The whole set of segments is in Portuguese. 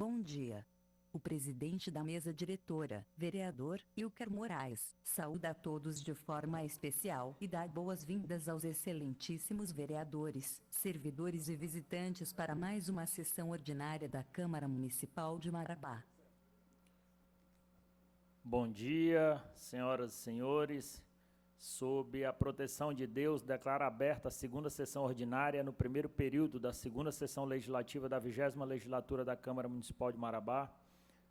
Bom dia. O presidente da mesa diretora, vereador Ilker Moraes, saúda a todos de forma especial e dá boas-vindas aos excelentíssimos vereadores, servidores e visitantes para mais uma sessão ordinária da Câmara Municipal de Marabá. Bom dia, senhoras e senhores. Sob a proteção de Deus, declaro aberta a segunda sessão ordinária no primeiro período da segunda sessão legislativa da 20ª legislatura da Câmara Municipal de Marabá.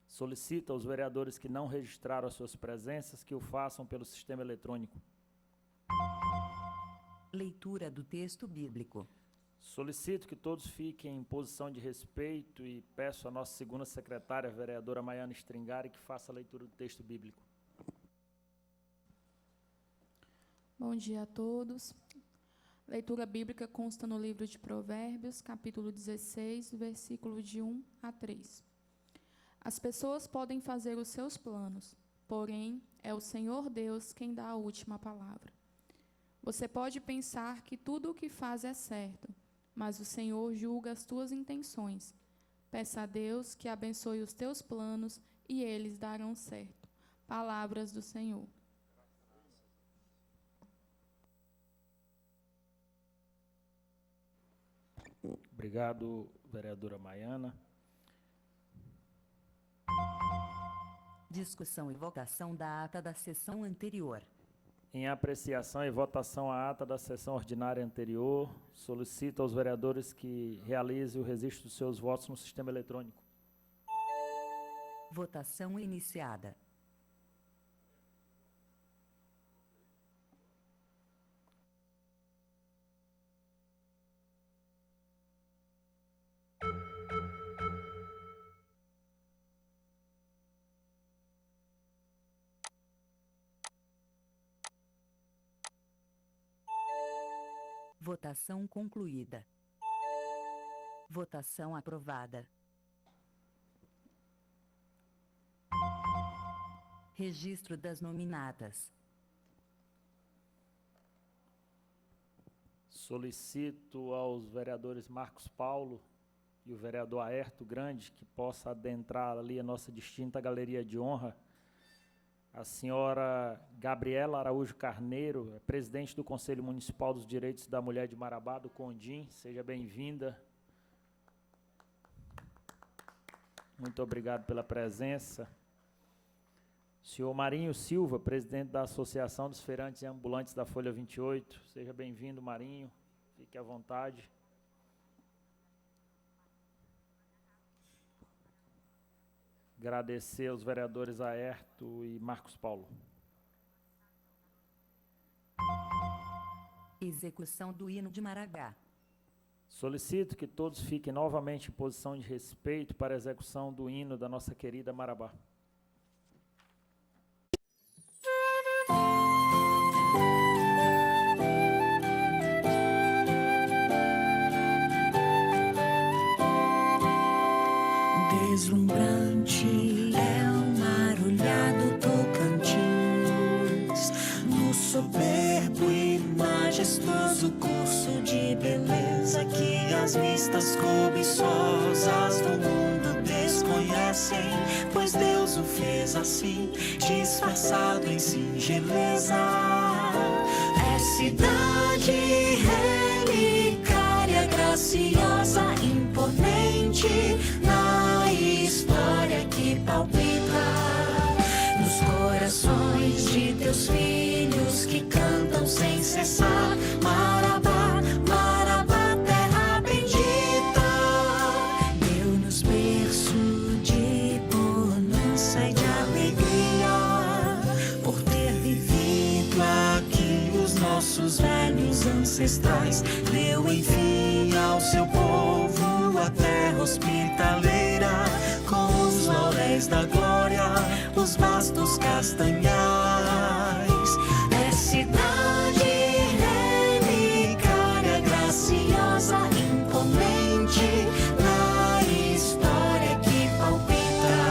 Solicito aos vereadores que não registraram as suas presenças que o façam pelo sistema eletrônico. Leitura do texto bíblico. Solicito que todos fiquem em posição de respeito e peço à nossa segunda secretária, a vereadora Maiana Stringari, que faça a leitura do texto bíblico. Bom dia a todos. Leitura bíblica consta no livro de Provérbios, capítulo 16, versículo de 1 a 3. As pessoas podem fazer os seus planos, porém é o Senhor Deus quem dá a última palavra. Você pode pensar que tudo o que faz é certo, mas o Senhor julga as tuas intenções. Peça a Deus que abençoe os teus planos e eles darão certo. Palavras do Senhor. Obrigado, vereadora Maiana. Discussão e votação da ata da sessão anterior. Em apreciação e votação à ata da sessão ordinária anterior, solicito aos vereadores que realizem o registro dos seus votos no sistema eletrônico. Votação iniciada. Votação concluída. Votação aprovada. Registro das nominadas. Solicito aos vereadores Marcos Paulo e o vereador Aerto Grande que possa adentrar ali a nossa distinta galeria de honra. A senhora Gabriela Araújo Carneiro, é presidente do Conselho Municipal dos Direitos da Mulher de Marabá, do CONDIM. Seja bem-vinda. Muito obrigado pela presença. Senhor Marinho Silva, presidente da Associação dos Feirantes e Ambulantes da Folha 28. Seja bem-vindo, Marinho. Fique à vontade. Agradecer aos vereadores Aerto e Marcos Paulo. Execução do hino de Marabá. Solicito que todos fiquem novamente em posição de respeito para a execução do hino da nossa querida Marabá. Deslumbrante é o marulhado Tocantins, no soberbo e majestoso curso de beleza que as vistas cobiçosas do mundo desconhecem, pois Deus o fez assim, disfarçado em singeleza. É cidade relicária, graciosa, imponente, na história que palpita nos corações de teus filhos que cantam sem cessar. Marabá, Marabá, terra bendita, deu-nos berço de bonança e de alegria, por ter vivido aqui os nossos velhos ancestrais. Deu enfim ao seu povo a terra hospitaleira, com os lauréis da glória, os vastos castanhais. É cidade relicária, graciosa, imponente, na história que palpita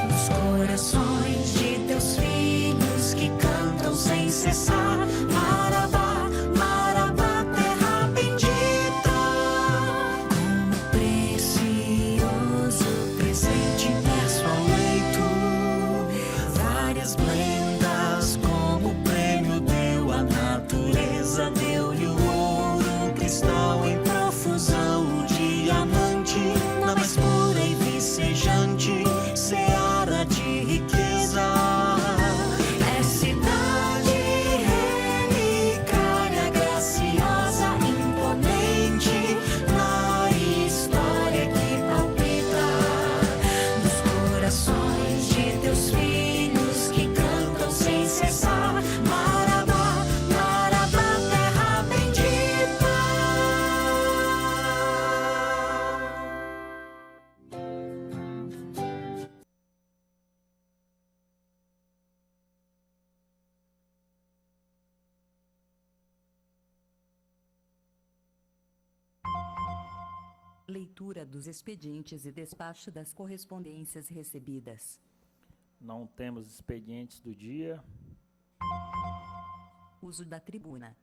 nos corações de teus filhos que cantam sem cessar. Marabá, Marabá, terra bendita, como precioso Leitura dos expedientes e despacho das correspondências recebidas. Não temos expedientes do dia. Uso da tribuna.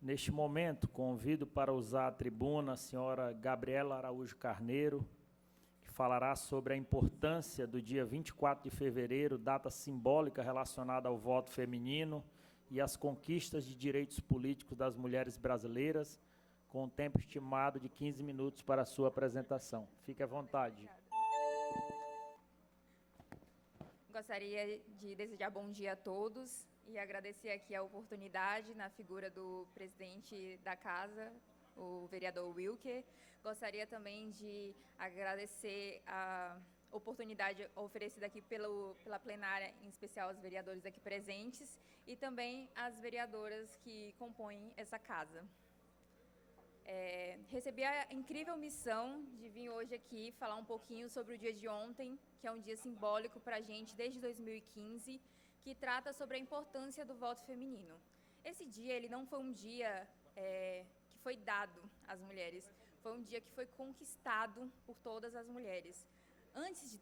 Neste momento, convido para usar a tribuna a senhora Gabriela Araújo Carneiro, que falará sobre a importância do dia 24 de fevereiro, data simbólica relacionada ao voto feminino e as conquistas de direitos políticos das mulheres brasileiras, com um tempo estimado de 15 minutos para a sua apresentação. Fique à vontade. Gostaria de desejar bom dia a todos e agradecer aqui a oportunidade na figura do presidente da casa, o vereador Wilker. Gostaria também de agradecer a oportunidade oferecida aqui pela plenária, em especial aos vereadores aqui presentes e também às vereadoras que compõem essa casa. Recebi a incrível missão de vir hoje aqui falar um pouquinho sobre o dia de ontem, que é um dia simbólico para a gente desde 2015, que trata sobre a importância do voto feminino. Esse dia ele não foi um dia que foi dado às mulheres, foi um dia que foi conquistado por todas as mulheres. Antes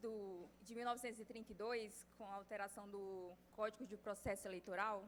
de 1932, com a alteração do Código de Processo Eleitoral,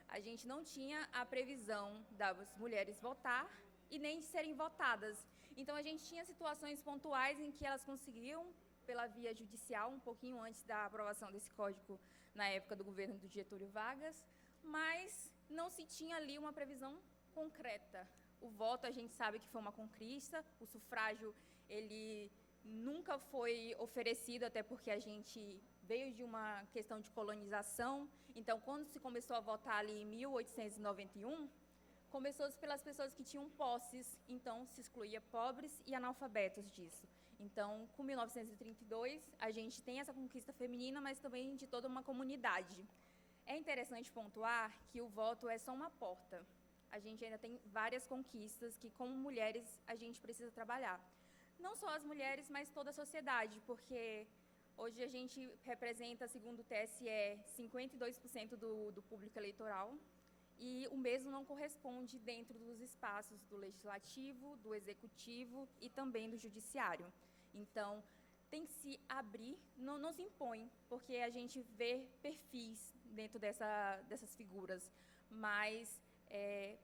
a gente não tinha a previsão das mulheres votar e nem de serem votadas. Então, a gente tinha situações pontuais em que elas conseguiam, pela via judicial, um pouquinho antes da aprovação desse código na época do governo do Getúlio Vargas, mas não se tinha ali uma previsão concreta. O voto, a gente sabe que foi uma conquista, o sufrágio, ele nunca foi oferecido, até porque a gente veio de uma questão de colonização. Então, quando se começou a votar ali em 1891, começou pelas pessoas que tinham posses, então se excluía pobres e analfabetos disso. Então, com 1932, a gente tem essa conquista feminina, mas também de toda uma comunidade. É interessante pontuar que o voto é só uma porta. A gente ainda tem várias conquistas que, como mulheres, a gente precisa trabalhar. Não só as mulheres, mas toda a sociedade, porque hoje a gente representa, segundo o TSE, 52% do público eleitoral, e o mesmo não corresponde dentro dos espaços do Legislativo, do Executivo e também do Judiciário. Então, tem que se abrir, não se impõe, porque a gente vê perfis dentro dessas figuras, mas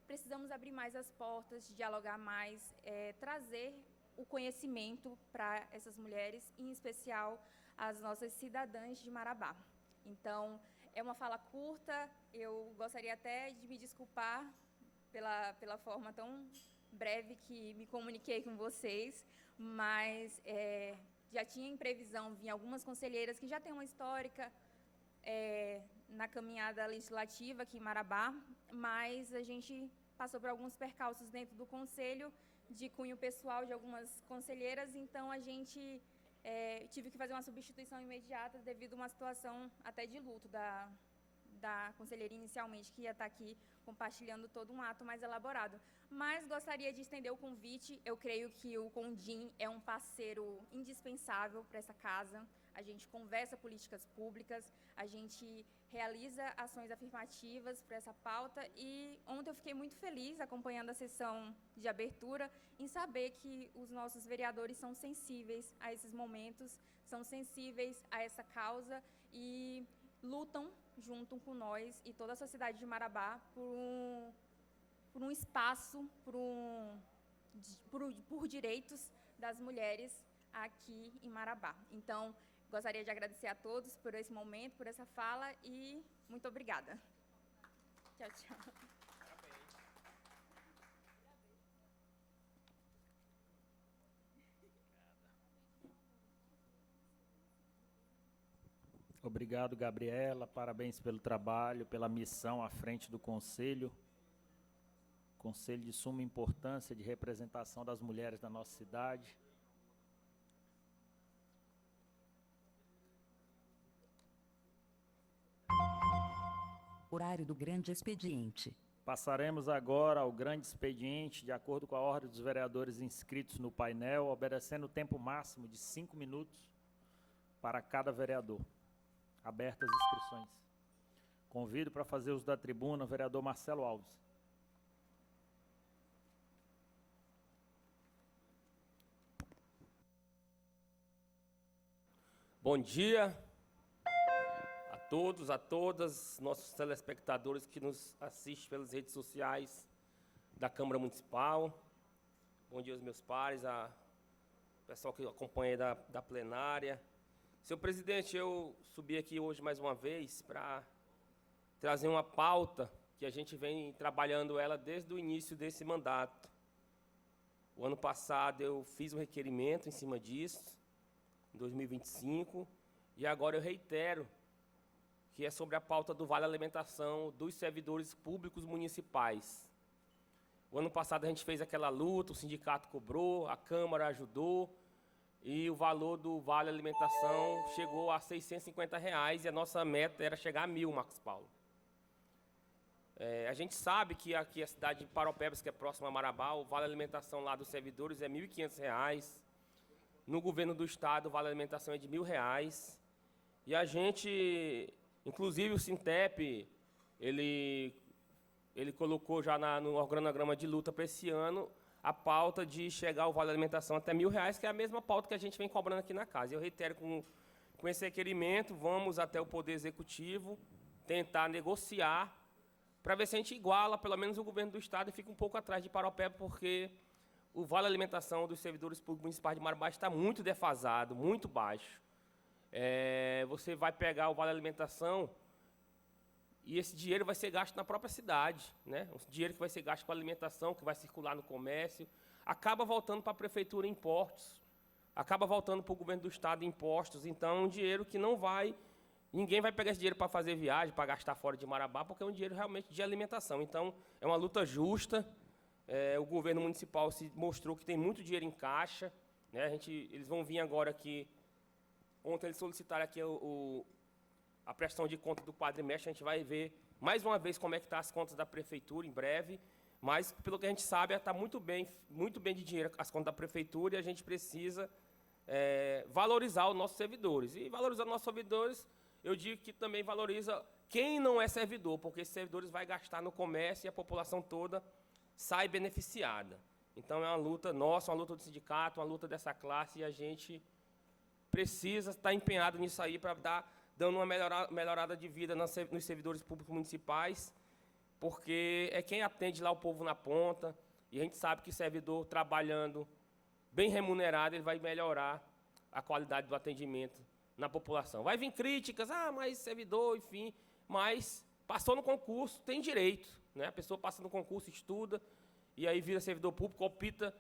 precisamos abrir mais as portas, dialogar mais, trazer o conhecimento para essas mulheres, em especial as nossas cidadãs de Marabá. Então, é uma fala curta, eu gostaria até de me desculpar pela forma tão breve que me comuniquei com vocês, mas já tinha em previsão vir algumas conselheiras que já têm uma histórica na caminhada legislativa aqui em Marabá, mas a gente passou por alguns percalços dentro do conselho, de cunho pessoal de algumas conselheiras, então a gente tive que fazer uma substituição imediata devido a uma situação até de luto da conselheira inicialmente, que ia estar aqui compartilhando todo um ato mais elaborado. Mas gostaria de estender o convite. Eu creio que o Condim é um parceiro indispensável para essa casa. A gente conversa políticas públicas, a gente realiza ações afirmativas para essa pauta e ontem eu fiquei muito feliz acompanhando a sessão de abertura em saber que os nossos vereadores são sensíveis a esses momentos, são sensíveis a essa causa e lutam junto com nós e toda a sociedade de Marabá por um espaço, por direitos das mulheres aqui em Marabá. Então, gostaria de agradecer a todos por esse momento, por essa fala e muito obrigada. Tchau, tchau. Obrigado, Gabriela. Parabéns pelo trabalho, pela missão à frente do Conselho. Conselho de suma importância de representação das mulheres da nossa cidade. Horário do grande expediente. Passaremos agora ao grande expediente, de acordo com a ordem dos vereadores inscritos no painel, obedecendo o tempo máximo de 5 minutos para cada vereador. Abertas as inscrições. Convido para fazer uso da tribuna o vereador Marcelo Alves. Bom dia a todos, a todas, nossos telespectadores que nos assistem pelas redes sociais da Câmara Municipal. Bom dia aos meus pares, ao pessoal que acompanha da plenária. Senhor presidente, eu subi aqui hoje mais uma vez para trazer uma pauta que a gente vem trabalhando ela desde o início desse mandato. O ano passado eu fiz um requerimento em cima disso, em 2025, e agora eu reitero que é sobre a pauta do Vale Alimentação dos servidores públicos municipais. O ano passado a gente fez aquela luta, o sindicato cobrou, a Câmara ajudou, e o valor do Vale Alimentação chegou a R$ 650, e a nossa meta era chegar a 1.000, Marcos Paulo. A gente sabe que aqui a cidade de Paropebas, que é próxima a Marabá, o Vale Alimentação lá dos servidores é R$ 1.500. No governo do estado, o Vale Alimentação é de R$ 1.000. E a gente, inclusive o Sintep, ele colocou já no organograma de luta para esse ano a pauta de chegar o Vale Alimentação até R$ 1.000, que é a mesma pauta que a gente vem cobrando aqui na casa. Eu reitero com esse requerimento, vamos até o Poder Executivo tentar negociar para ver se a gente iguala, pelo menos, o governo do estado e fica um pouco atrás de Paropeba, porque o Vale Alimentação dos servidores públicos municipais de Marabá está muito defasado, muito baixo. Você vai pegar o Vale Alimentação e esse dinheiro vai ser gasto na própria cidade, né? O dinheiro que vai ser gasto com alimentação, que vai circular no comércio, acaba voltando para a prefeitura em impostos, acaba voltando para o governo do estado em impostos. Então, é um dinheiro que não vai... Ninguém vai pegar esse dinheiro para fazer viagem, para gastar fora de Marabá, porque é um dinheiro realmente de alimentação. Então, é uma luta justa. O governo municipal se mostrou que tem muito dinheiro em caixa, né? Eles vão vir agora aqui. Ontem eles solicitaram aqui a prestação de conta do quadrimestre. A gente vai ver mais uma vez como é que estão as contas da prefeitura em breve. Mas, pelo que a gente sabe, está muito bem de dinheiro as contas da prefeitura, e a gente precisa valorizar os nossos servidores. E valorizar os nossos servidores, eu digo que também valoriza quem não é servidor, porque esses servidores vai gastar no comércio e a população toda sai beneficiada. Então, é uma luta nossa, uma luta do sindicato, uma luta dessa classe, e a gente precisa estar empenhado nisso aí para dando uma melhorada de vida nos servidores públicos municipais, porque é quem atende lá o povo na ponta, e a gente sabe que o servidor trabalhando bem remunerado, ele vai melhorar a qualidade do atendimento na população. Vai vir críticas, mas servidor, enfim, mas passou no concurso, tem direito, né? A pessoa passa no concurso, estuda, e aí vira servidor público, opta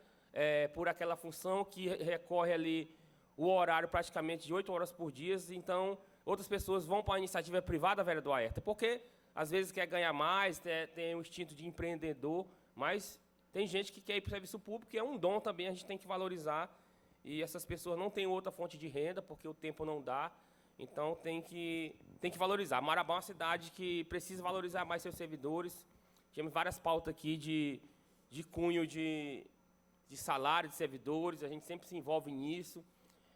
por aquela função que recorre ali o horário praticamente de 8 horas por dia. Então, outras pessoas vão para a iniciativa privada, vereador Aerta, porque às vezes quer ganhar mais, tem um instinto de empreendedor, mas tem gente que quer ir para o serviço público, que é um dom também, a gente tem que valorizar. E essas pessoas não têm outra fonte de renda, porque o tempo não dá, então tem que valorizar. Marabá é uma cidade que precisa valorizar mais seus servidores. Temos várias pautas aqui de cunho de salário de servidores, a gente sempre se envolve nisso,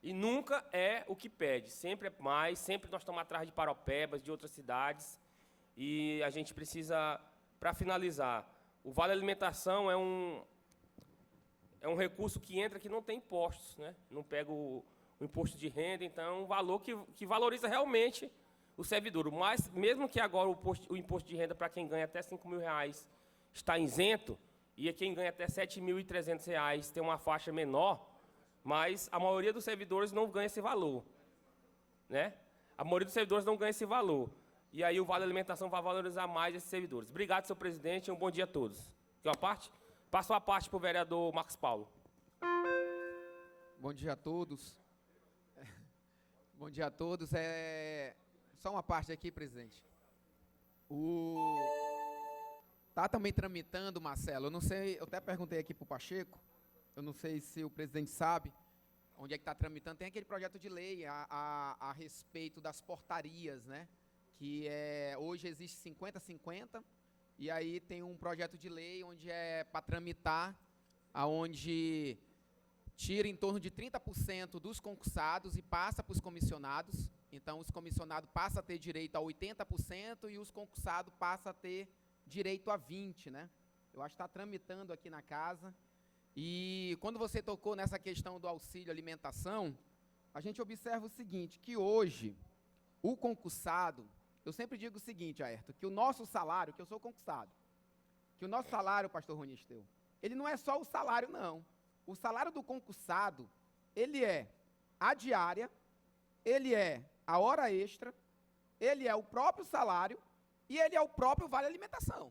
e nunca é o que pede, sempre é mais, sempre nós estamos atrás de Paropebas, de outras cidades, e a gente precisa, para finalizar, o Vale Alimentação é um recurso que entra que não tem impostos, né? Não pega o imposto de renda, então é um valor que valoriza realmente o servidor. Mas, mesmo que agora o imposto de renda para quem ganha até R$ 5.000 está isento, e quem ganha até R$ 7.300 tem uma faixa menor, mas a maioria dos servidores não ganha esse valor, né? A maioria dos servidores não ganha esse valor. E aí o Vale Alimentação vai valorizar mais esses servidores. Obrigado, senhor presidente, e um bom dia a todos. Quer uma parte? Passo a parte para o vereador Marcos Paulo. Bom dia a todos. Bom dia a todos. Só uma parte aqui, presidente. Está também tramitando, Marcelo, eu não sei, eu até perguntei aqui para o Pacheco, eu não sei se o presidente sabe onde é que está tramitando. Tem aquele projeto de lei a respeito das portarias, né? Que hoje existe 50-50, e aí tem um projeto de lei onde é para tramitar, aonde tira em torno de 30% dos concursados e passa para os comissionados. Então, os comissionados passam a ter direito a 80% e os concursados passam a ter direito a 20%, né? Eu acho que está tramitando aqui na casa. E quando você tocou nessa questão do auxílio alimentação, a gente observa o seguinte, que hoje, o concursado, eu sempre digo o seguinte, Ayrton, que o nosso salário, que eu sou concursado, que o nosso salário, pastor Ronisteu, ele não é só o salário, não. O salário do concursado, ele é a diária, ele é a hora extra, ele é o próprio salário e ele é o próprio vale alimentação.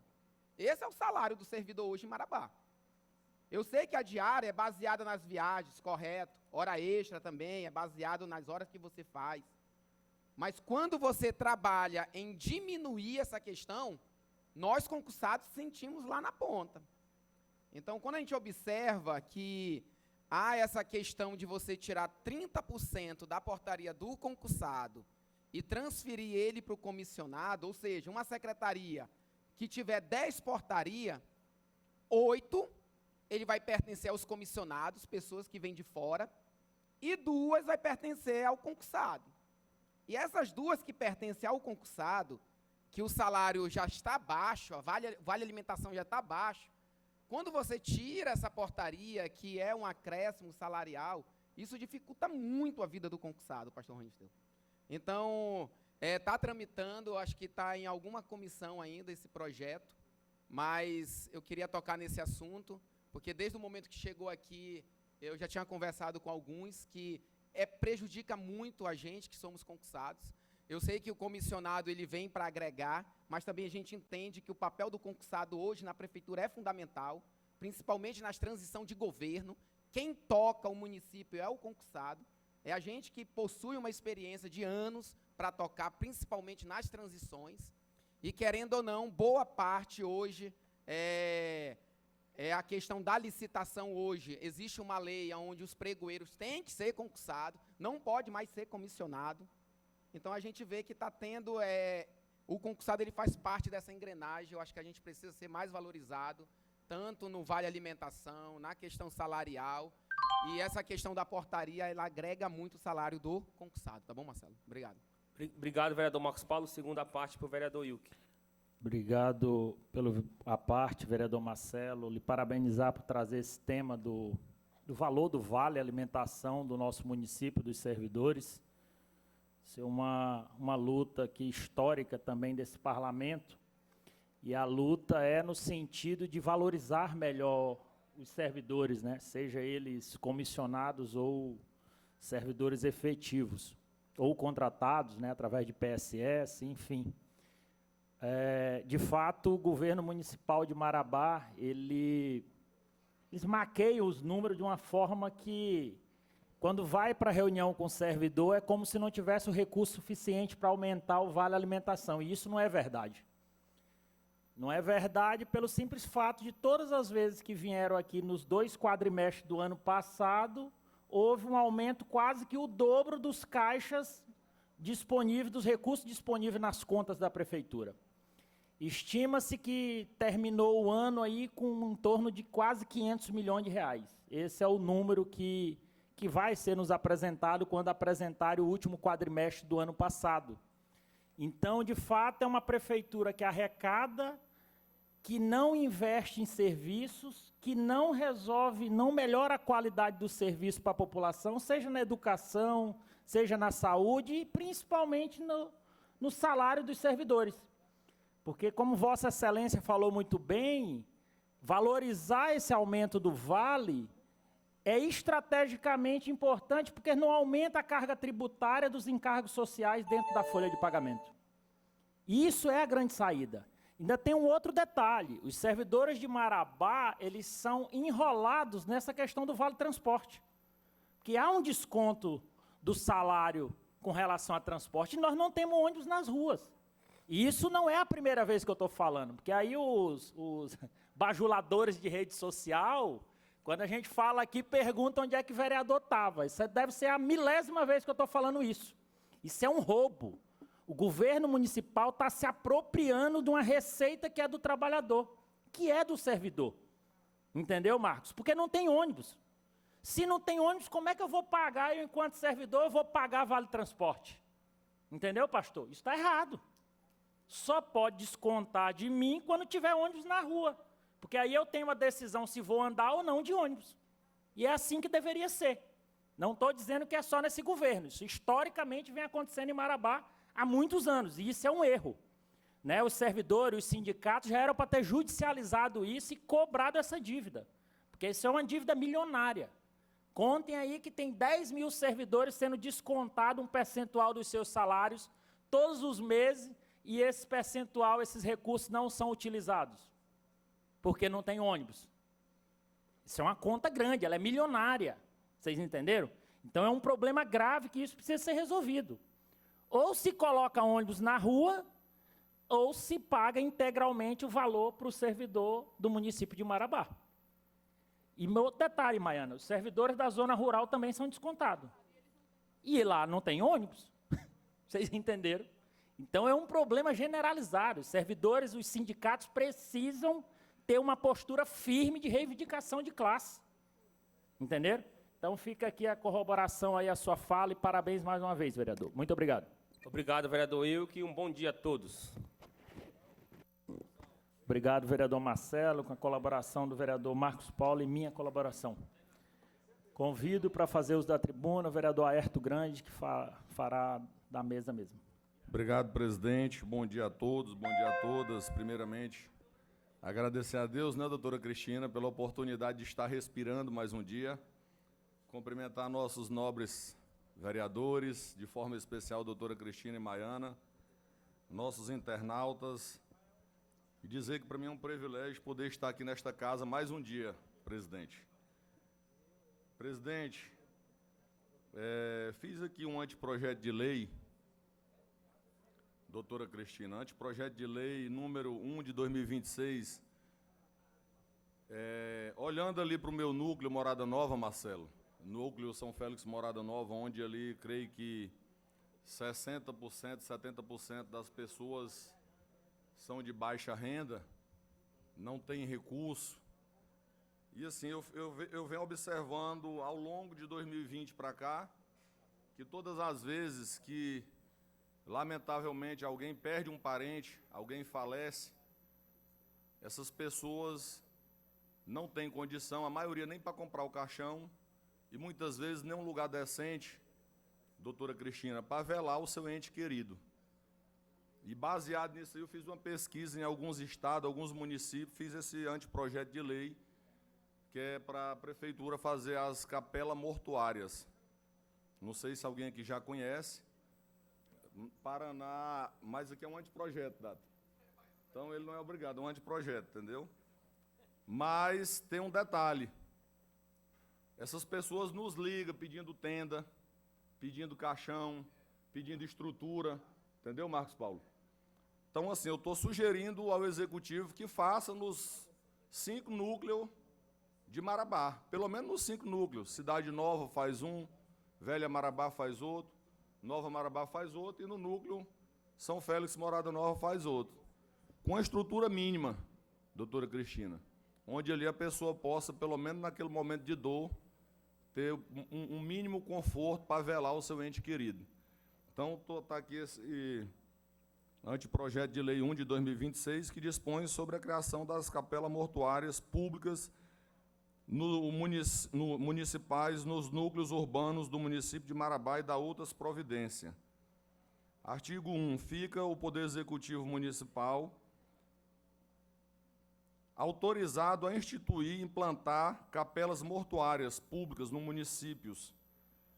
Esse é o salário do servidor hoje em Marabá. Eu sei que a diária é baseada nas viagens, correto, hora extra também, é baseado nas horas que você faz. Mas quando você trabalha em diminuir essa questão, nós concursados sentimos lá na ponta. Então, quando a gente observa que há essa questão de você tirar 30% da portaria do concursado e transferir ele para o comissionado, ou seja, uma secretaria que tiver 10 portarias, 8 ele vai pertencer aos comissionados, pessoas que vêm de fora, e 2 vai pertencer ao concursado. E essas 2 que pertencem ao concursado, que o salário já está baixo, a vale alimentação já está baixo, quando você tira essa portaria, que é um acréscimo salarial, isso dificulta muito a vida do concursado, pastor Ronisteu. Então, está tramitando, acho que está em alguma comissão ainda esse projeto, mas eu queria tocar nesse assunto, porque desde o momento que chegou aqui, eu já tinha conversado com alguns que prejudica muito a gente que somos concursados. Eu sei que o comissionado ele vem para agregar, mas também a gente entende que o papel do concursado hoje na prefeitura é fundamental, principalmente nas transições de governo. Quem toca o município é o concursado, é a gente que possui uma experiência de anos para tocar, principalmente nas transições, e querendo ou não, boa parte hoje é a questão da licitação hoje. Existe uma lei onde os pregoeiros têm que ser concursados, não pode mais ser comissionado. Então, a gente vê que está tendo, o concursado ele faz parte dessa engrenagem. Eu acho que a gente precisa ser mais valorizado, tanto no vale alimentação, na questão salarial, e essa questão da portaria, ela agrega muito o salário do concursado. Tá bom, Marcelo? Obrigado. Obrigado, vereador Marcos Paulo. Segunda parte para o vereador Wilke. Obrigado pela parte, vereador Marcelo. Lhe parabenizar por trazer esse tema do valor do vale alimentação do nosso município, dos servidores. Isso é uma luta aqui histórica também desse parlamento, e a luta é no sentido de valorizar melhor os servidores, né? Seja eles comissionados ou servidores efetivos, ou contratados, né, através de PSS, enfim. De fato, o governo municipal de Marabá, ele esmaqueia os números de uma forma que, quando vai para a reunião com o servidor, é como se não tivesse o recurso suficiente para aumentar o vale alimentação, e isso não é verdade. Não é verdade pelo simples fato de todas as vezes que vieram aqui nos 2 quadrimestres do ano passado, houve um aumento quase que o dobro dos caixas disponíveis, dos recursos disponíveis nas contas da prefeitura. Estima-se que terminou o ano aí com em torno de quase 500 milhões de reais. Esse é o número que vai ser nos apresentado quando apresentarem o último quadrimestre do ano passado. Então, de fato, é uma prefeitura que arrecada, que não investe em serviços, que não resolve, não melhora a qualidade do serviço para a população, seja na educação, seja na saúde e principalmente no salário dos servidores. Porque, como Vossa Excelência falou muito bem, valorizar esse aumento do vale é estrategicamente importante, porque não aumenta a carga tributária dos encargos sociais dentro da folha de pagamento. E isso é a grande saída. Ainda tem um outro detalhe: os servidores de Marabá, eles são enrolados nessa questão do vale transporte, que há um desconto do salário com relação a transporte, e nós não temos ônibus nas ruas. E isso não é a primeira vez que eu estou falando, porque aí os bajuladores de rede social, quando a gente fala aqui, perguntam onde é que o vereador estava. Isso deve ser a 1000ª vez que eu estou falando isso. Isso é um roubo. O governo municipal está se apropriando de uma receita que é do trabalhador, que é do servidor. Entendeu, Marcos? Porque não tem ônibus. Se não tem ônibus, como é que eu vou pagar, eu, enquanto servidor, eu vou pagar vale transporte? Entendeu, pastor? Isso está errado. Só pode descontar de mim quando tiver ônibus na rua, porque aí eu tenho a decisão se vou andar ou não de ônibus. E é assim que deveria ser. Não estou dizendo que é só nesse governo. Isso historicamente vem acontecendo em Marabá há muitos anos, e isso é um erro. Né? Os servidores, os sindicatos já eram para ter judicializado isso e cobrado essa dívida, porque isso é uma dívida milionária. Contem aí que tem 10 mil servidores sendo descontado um percentual dos seus salários todos os meses, e esse percentual, esses recursos não são utilizados, porque não tem ônibus. Isso é uma conta grande, ela é milionária. Vocês entenderam? Então é um problema grave que isso precisa ser resolvido. Ou se coloca ônibus na rua, ou se paga integralmente o valor para o servidor do município de Marabá. E meu outro detalhe, Maiana, os servidores da zona rural também são descontados. E lá não tem ônibus. Vocês entenderam? Então é um problema generalizado. Os servidores, os sindicatos precisam ter uma postura firme de reivindicação de classe. Entenderam? Então fica aqui a corroboração aí à sua fala e parabéns mais uma vez, vereador. Muito obrigado. Obrigado, vereador Wilke, e um bom dia a todos. Obrigado, vereador Marcelo, com a colaboração do vereador Marcos Paulo e minha colaboração. Convido para fazer uso da tribuna o vereador Aerto Grande, que fará da mesa mesmo. Obrigado, presidente. Bom dia a todos, bom dia a todas. Primeiramente, agradecer a Deus, né, doutora Cristina, pela oportunidade de estar respirando mais um dia. Cumprimentar nossos nobres vereadores, de forma especial a doutora Cristina e Maiana, nossos internautas, e dizer que para mim é um privilégio poder estar aqui nesta casa mais um dia, presidente. Presidente, fiz aqui um anteprojeto de lei, doutora Cristina, anteprojeto de lei número 1 de 2026, olhando ali para o meu núcleo Morada Nova, Marcelo, núcleo São Félix Morada Nova, onde ali creio que 60%, 70% das pessoas são de baixa renda, não tem recurso. E assim, eu venho observando ao longo de 2020 para cá, que todas as vezes que, lamentavelmente, alguém perde um parente, alguém falece, essas pessoas não têm condição, a maioria nem para comprar o caixão, e muitas vezes nem um lugar decente, doutora Cristina, para velar o seu ente querido. E baseado nisso aí, eu fiz uma pesquisa em alguns estados, alguns municípios, fiz esse anteprojeto de lei, que é para a prefeitura fazer as capelas mortuárias. Não sei se alguém aqui já conhece, Paraná, mas aqui é um anteprojeto, Dado. Então ele não é obrigado, é um anteprojeto, entendeu? Mas tem um detalhe. Essas pessoas nos ligam pedindo tenda, pedindo caixão, pedindo estrutura, entendeu, Marcos Paulo? Então, assim, eu estou sugerindo ao Executivo que faça nos 5 núcleos de Marabá, pelo menos nos 5 núcleos. Cidade Nova faz um, Velha Marabá faz outro, Nova Marabá faz outro, e no núcleo São Félix Morada Nova faz outro. Com a estrutura mínima, doutora Cristina, onde ali a pessoa possa, pelo menos naquele momento de dor, ter um mínimo conforto para velar o seu ente querido. Então, está aqui esse anteprojeto de lei 1 de 2026, que dispõe sobre a criação das capelas mortuárias públicas municipais nos núcleos urbanos do município de Marabá e da outras providências. Artigo 1. Fica o Poder Executivo Municipal autorizado a instituir e implantar capelas mortuárias públicas nos municípios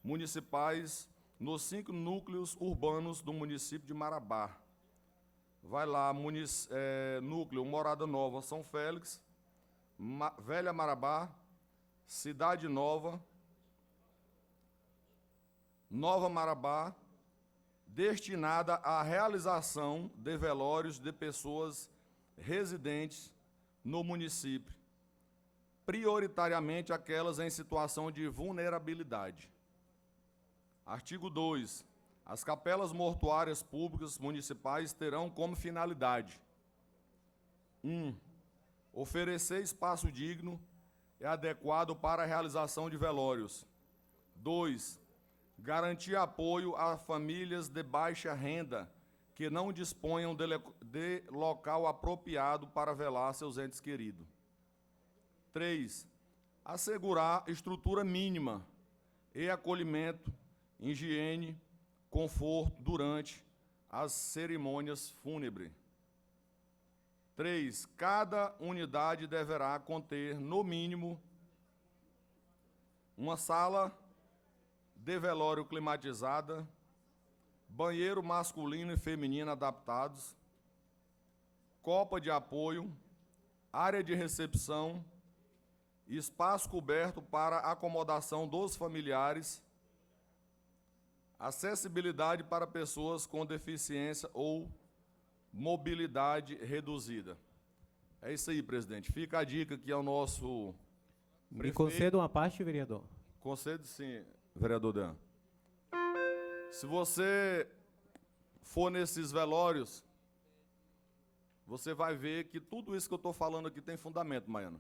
municipais nos 5 núcleos urbanos do município de Marabá. Vai lá, núcleo Morada Nova, São Félix, Velha Marabá, Cidade Nova, Nova Marabá, destinada à realização de velórios de pessoas residentes no município, prioritariamente aquelas em situação de vulnerabilidade. Artigo 2. As capelas mortuárias públicas municipais terão como finalidade: 1. Oferecer espaço digno e adequado para a realização de velórios. 2. Garantir apoio a famílias de baixa renda que não disponham de local apropriado para velar seus entes queridos. 3. Assegurar estrutura mínima e acolhimento, higiene, conforto durante as cerimônias fúnebres. 3. Cada unidade deverá conter, no mínimo, uma sala de velório climatizada, banheiro masculino e feminino adaptados, copa de apoio, área de recepção, espaço coberto para acomodação dos familiares, acessibilidade para pessoas com deficiência ou mobilidade reduzida. É isso aí, presidente. Fica a dica aqui ao nosso Me prefeito. conceda uma parte, vereador. Concedo sim, vereador Dan. Se você for nesses velórios, você vai ver que tudo isso que eu estou falando aqui tem fundamento, Maiana.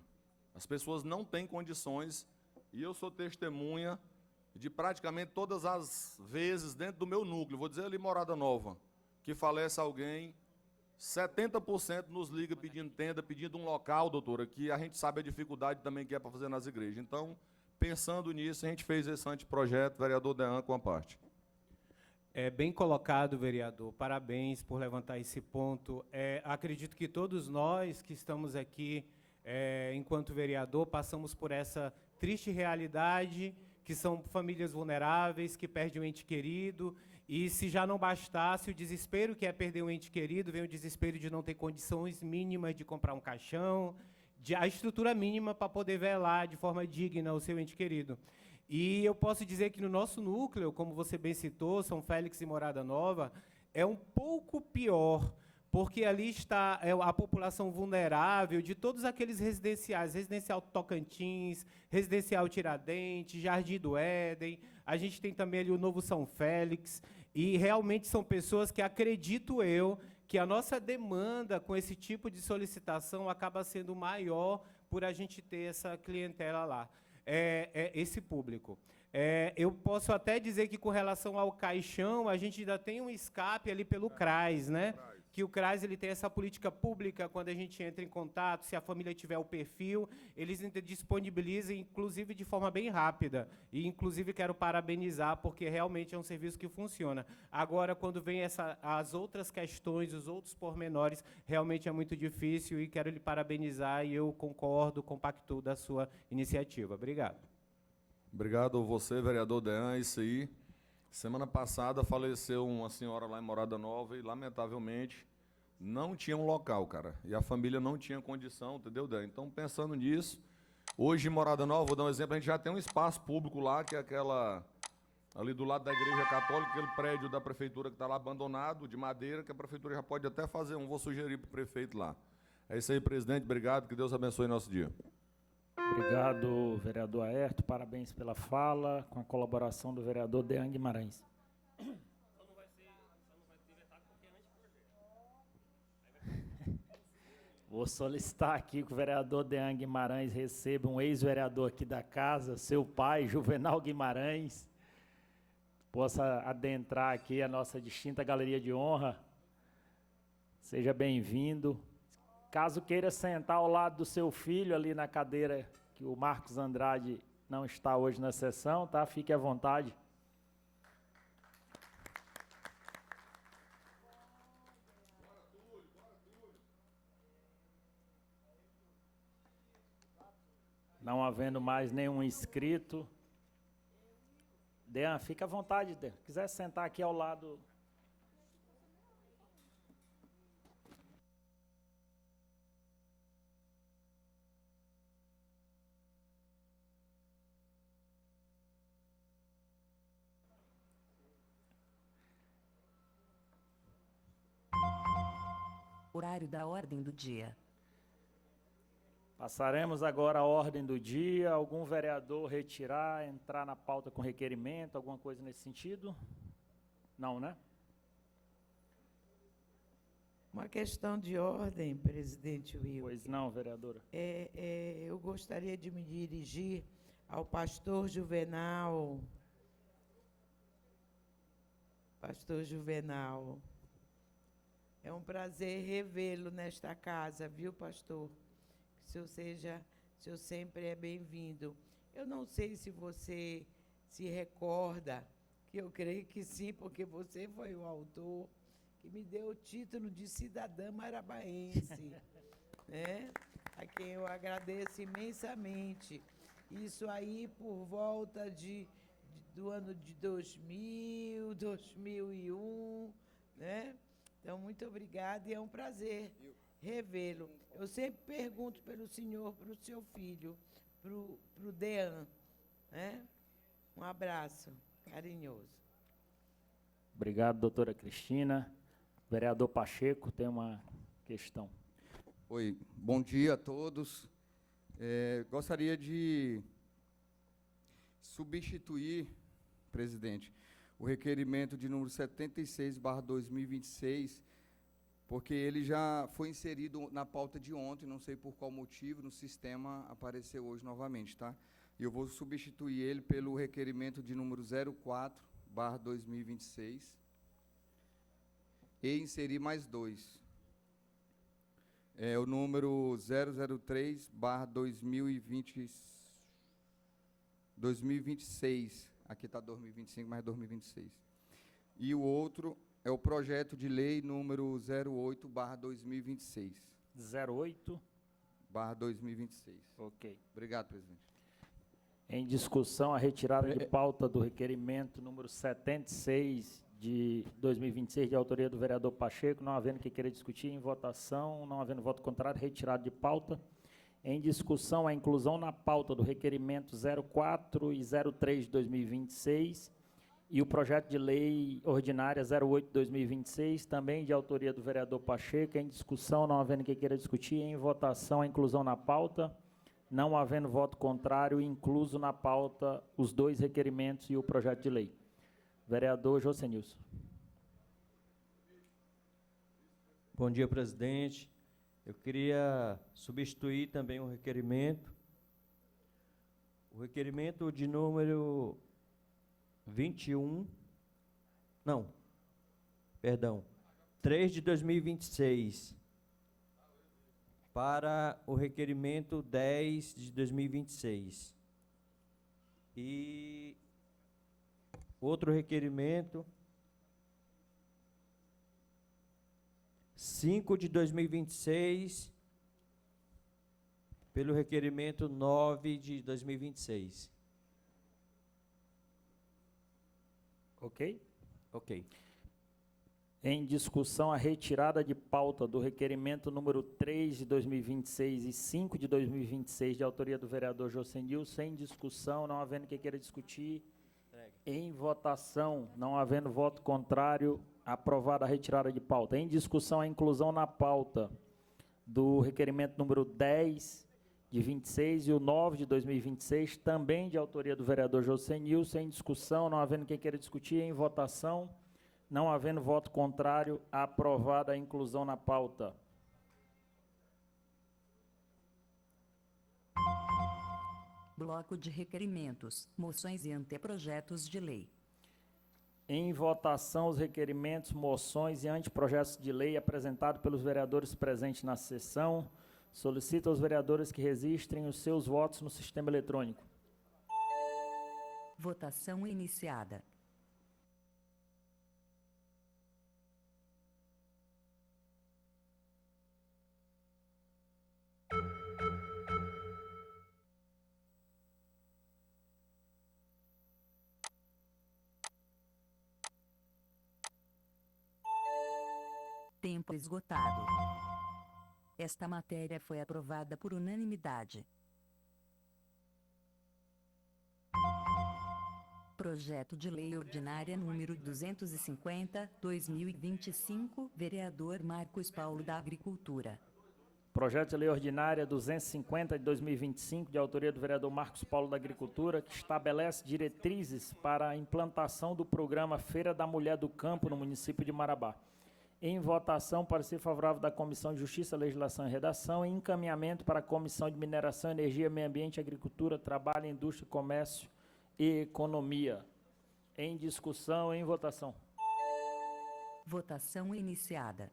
As pessoas não têm condições, e eu sou testemunha de praticamente todas as vezes dentro do meu núcleo, vou dizer ali Morada Nova, que falece alguém, 70% nos liga pedindo tenda, pedindo um local, doutora, que a gente sabe a dificuldade também que é para fazer nas igrejas. Então, pensando nisso, a gente fez esse anteprojeto, vereador Dean, com a parte. É bem colocado, vereador. Parabéns por levantar esse ponto. Acredito que todos nós que estamos aqui, enquanto vereador, passamos por essa triste realidade, que são famílias vulneráveis, que perdem um ente querido, e se já não bastasse o desespero que é perder um ente querido, vem o desespero de não ter condições mínimas de comprar um caixão, a estrutura mínima para poder velar de forma digna o seu ente querido. E eu posso dizer que no nosso núcleo, como você bem citou, São Félix e Morada Nova, é um pouco pior, porque ali está a população vulnerável de todos aqueles residenciais, Residencial Tocantins, Residencial Tiradentes, Jardim do Éden, a gente tem também ali o Novo São Félix, e realmente são pessoas que, acredito eu, que a nossa demanda com esse tipo de solicitação acaba sendo maior por a gente ter essa clientela lá, esse público. Eu posso até dizer que, com relação ao caixão, a gente ainda tem um escape ali pelo CRAS, né? Que o CRAS ele tem essa política pública, quando a gente entra em contato, se a família tiver o perfil, eles disponibilizam, inclusive, de forma bem rápida. E, inclusive, quero parabenizar, porque realmente é um serviço que funciona. Agora, quando vem as outras questões, os outros pormenores, realmente é muito difícil, e quero lhe parabenizar, e eu concordo, compactuo da sua iniciativa. Obrigado. Obrigado a você, vereador Dean. Isso aí. Semana passada faleceu uma senhora lá em Morada Nova e, lamentavelmente, não tinha um local, cara. E a família não tinha condição, entendeu, Dan? Então, pensando nisso, hoje em Morada Nova, vou dar um exemplo, a gente já tem um espaço público lá, que é aquela, ali do lado da Igreja Católica, aquele prédio da prefeitura que está lá abandonado, de madeira, que a prefeitura já pode até fazer um, vou sugerir para o prefeito lá. É isso aí, presidente, obrigado, que Deus abençoe nosso dia. Obrigado, vereador Aerto, parabéns pela fala, com a colaboração do vereador Dean Guimarães. Vou solicitar aqui que o vereador Dean Guimarães receba um ex-vereador aqui da casa, seu pai, Juvenal Guimarães, possa adentrar aqui a nossa distinta galeria de honra. Seja bem-vindo. Caso queira sentar ao lado do seu filho, ali na cadeira que o Marcos Andrade não está hoje na sessão, tá? Fique à vontade. Não havendo mais nenhum inscrito. Dean, fique à vontade, Dean. Se quiser sentar aqui ao lado. Horário da ordem do dia. Passaremos agora a ordem do dia. Algum vereador retirar, entrar na pauta com requerimento, alguma coisa nesse sentido? Não, né? Uma questão de ordem, presidente Will. Pois não, vereadora. Eu gostaria de me dirigir ao pastor Juvenal. Pastor Juvenal, é um prazer revê-lo nesta casa, viu, pastor? Que o senhor sempre é bem-vindo. Eu não sei se você se recorda, que eu creio que sim, porque você foi o autor que me deu o título de cidadã marabaense, né? A quem eu agradeço imensamente. Isso aí por volta do ano de 2000, 2001, né? Então, muito obrigada e é um prazer revê-lo. Eu sempre pergunto pelo senhor, para o seu filho, para o Dean, né? Um abraço carinhoso. Obrigado, doutora Cristina. Vereador Pacheco tem uma questão. Oi, bom dia a todos. Gostaria de substituir, presidente, o requerimento de número 76/2026, porque ele já foi inserido na pauta de ontem, não sei por qual motivo, no sistema apareceu hoje novamente, tá? E eu vou substituir ele pelo requerimento de número 04/2026 e inserir mais dois. O número 003/2026. Aqui está 2025, mas 2026. E o outro é o projeto de lei número 08/2026. 08/2026. Ok. Obrigado, presidente. Em discussão, a retirada de pauta do requerimento número 76 de 2026, de autoria do vereador Pacheco, não havendo que querer discutir, em votação, não havendo voto contrário, retirado de pauta. Em discussão, a inclusão na pauta do requerimento 04 e 03 de 2026 e o projeto de lei ordinária 08 de 2026, também de autoria do vereador Pacheco. Em discussão, não havendo que queira discutir, em votação, a inclusão na pauta, não havendo voto contrário, incluso na pauta os dois requerimentos e o projeto de lei. Vereador Josenilson. Bom dia, presidente. Eu queria substituir também um requerimento. O requerimento de número 3 de 2026, para o requerimento 10 de 2026. E outro requerimento, 5 de 2026, pelo requerimento 9 de 2026. Ok? Ok. Em discussão, a retirada de pauta do requerimento número 3 de 2026 e 5 de 2026, de autoria do vereador Josenilson. Em discussão, não havendo que queira discutir. Em votação, não havendo voto contrário, aprovada a retirada de pauta. Em discussão, a inclusão na pauta do requerimento número 10 de 26 e o 9 de 2026, também de autoria do vereador Josenilson. Em discussão, não havendo quem queira discutir. Em votação, não havendo voto contrário, aprovada a inclusão na pauta. Bloco de requerimentos, moções e anteprojetos de lei. Em votação, os requerimentos, moções e anteprojetos de lei apresentados pelos vereadores presentes na sessão. Solicito aos vereadores que registrem os seus votos no sistema eletrônico. Votação iniciada. Tempo esgotado. Esta matéria foi aprovada por unanimidade. Projeto de Lei Ordinária número 250/2025, vereador Marcos Paulo da Agricultura. Projeto de Lei Ordinária 250 de 2025, de autoria do vereador Marcos Paulo da Agricultura, que estabelece diretrizes para a implantação do programa Feira da Mulher do Campo no município de Marabá. Em votação, parecer favorável da Comissão de Justiça, Legislação e Redação, e encaminhamento para a Comissão de Mineração, Energia, Meio Ambiente, Agricultura, Trabalho, Indústria, Comércio e Economia. Em discussão, em votação. Votação iniciada.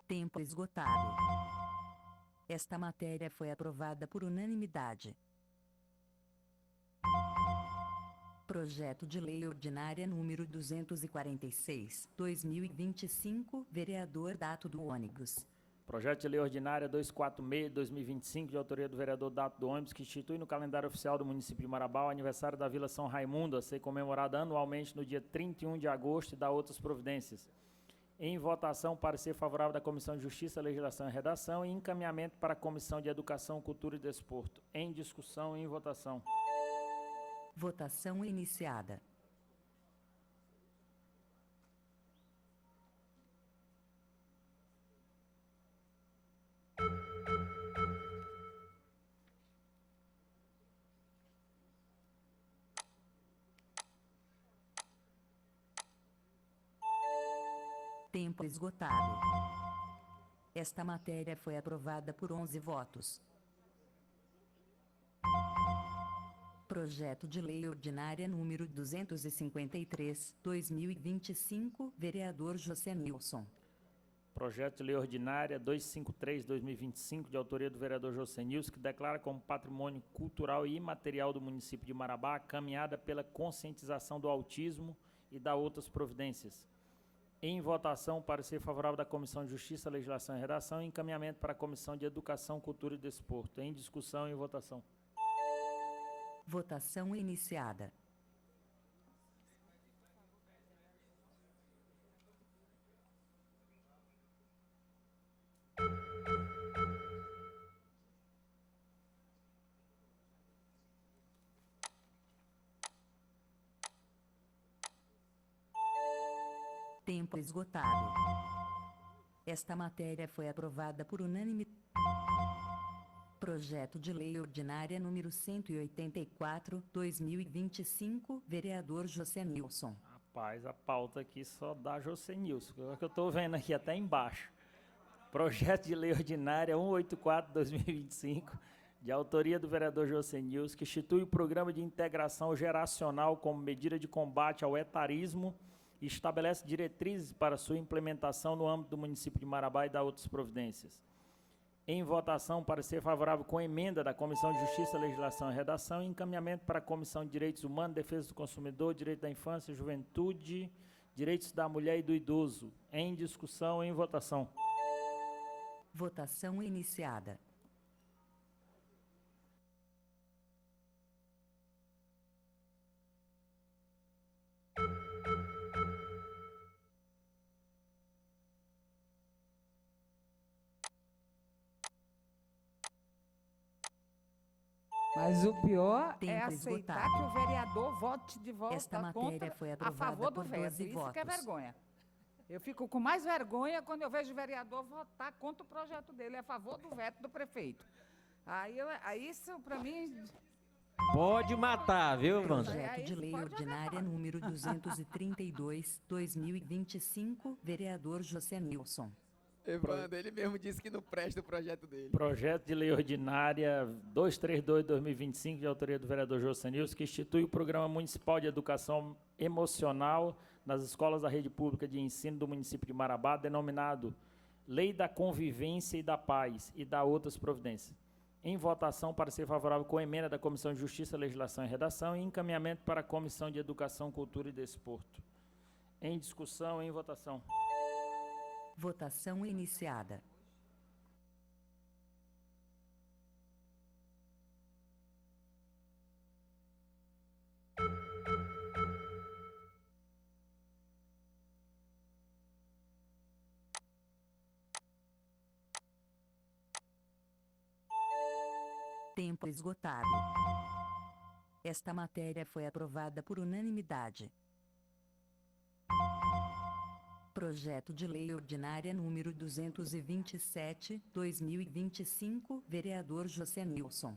Tempo esgotado. Esta matéria foi aprovada por unanimidade. Projeto de Lei Ordinária número 246, 2025, vereador Dato do Ônibus. Projeto de Lei Ordinária 246, 2025, de autoria do vereador Dato do Ônibus, que institui no calendário oficial do município de Marabá o aniversário da Vila São Raimundo, a ser comemorada anualmente no dia 31 de agosto e dá outras providências. Em votação, parecer favorável da Comissão de Justiça, Legislação e Redação e encaminhamento para a Comissão de Educação, Cultura e Desporto. Em discussão e em votação. Votação iniciada. Tempo esgotado. Esta matéria foi aprovada por 11 votos. Projeto de Lei Ordinária número 253, 2025, vereador José Nilson. Projeto de Lei Ordinária 253, 2025, de autoria do vereador José Nilson, que declara como patrimônio cultural e imaterial do município de Marabá a caminhada pela conscientização do autismo e da outras providências. Em votação, parecer favorável da Comissão de Justiça, Legislação e Redação e encaminhamento para a Comissão de Educação, Cultura e Desporto. Em discussão e votação. Votação iniciada. Tempo esgotado. Esta matéria foi aprovada por unanimidade. Projeto de Lei Ordinária número 184, 2025, vereador José Nilson. Rapaz, a pauta aqui só dá José Nilson, que eu estou vendo aqui até embaixo. Projeto de Lei Ordinária 184, 2025, de autoria do vereador José Nilson, que institui o Programa de Integração Geracional como medida de combate ao etarismo e estabelece diretrizes para sua implementação no âmbito do município de Marabá e da outras providências. Em votação, parecer favorável com emenda da Comissão de Justiça, Legislação e Redação e encaminhamento para a Comissão de Direitos Humanos, Defesa do Consumidor, Direito da Infância e Juventude, Direitos da Mulher e do Idoso. Em discussão, em votação. Votação iniciada. Mas o pior Tempo é aceitar esgotado. que o vereador vote de volta Esta matéria foi a aprovada favor do por veto. 12 Isso que é votos. vergonha. Eu fico com mais vergonha quando eu vejo o vereador votar contra o projeto dele, a favor do veto do prefeito. Aí isso, para mim... Pode matar, viu, Wanda? Projeto de Lei Ordinária número 232, 2025, vereador José Nilson. Evandro, ele mesmo disse que não presta o projeto dele. Projeto de Lei Ordinária 232/2025, de autoria do vereador José Nilson, que institui o Programa Municipal de Educação Emocional nas escolas da rede pública de ensino do município de Marabá, denominado Lei da Convivência e da Paz e da outras providências. Em votação, parecer favorável com emenda da Comissão de Justiça, Legislação e Redação e encaminhamento para a Comissão de Educação, Cultura e Desporto. Em discussão, em votação. Votação iniciada. Tempo esgotado. Esta matéria foi aprovada por unanimidade. Projeto de Lei Ordinária número 227, 2025, vereador José Nilson.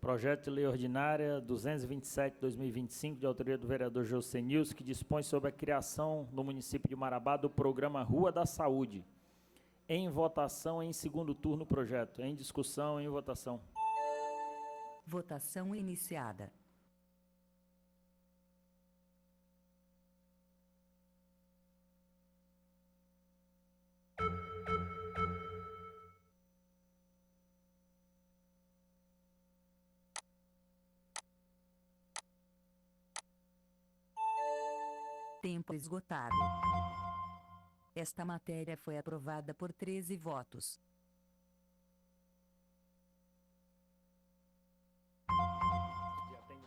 Projeto de Lei Ordinária 227/2025, de autoria do vereador José Nilson, que dispõe sobre a criação no município de Marabá do programa Rua da Saúde. Em votação, em segundo turno, o projeto. Em discussão, em votação. Votação iniciada. Tempo esgotado. Esta matéria foi aprovada por 13 votos.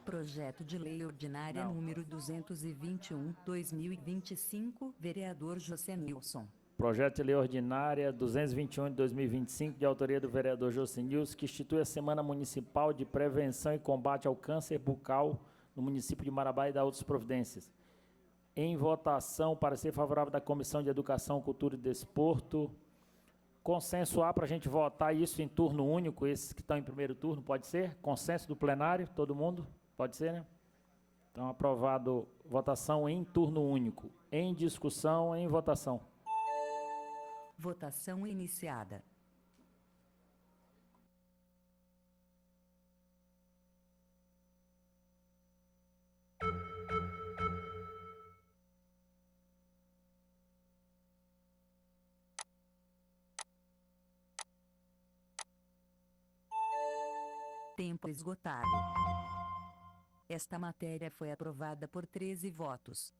Projeto de Lei Ordinária número 221/2025, vereador José Nilson. Projeto de Lei Ordinária 221 de 2025, de autoria do vereador José Nilson, que institui a Semana Municipal de Prevenção e Combate ao Câncer Bucal no município de Marabá e da outras providências. Em votação, parecer favorável da Comissão de Educação, Cultura e Desporto. Consenso A para a gente votar isso em turno único, esses que estão em primeiro turno, pode ser? Consenso do plenário, todo mundo? Pode ser, né? Então, aprovado, votação em turno único. Em discussão, em votação. Votação iniciada. Tempo esgotado. Esta matéria foi aprovada por 13 votos.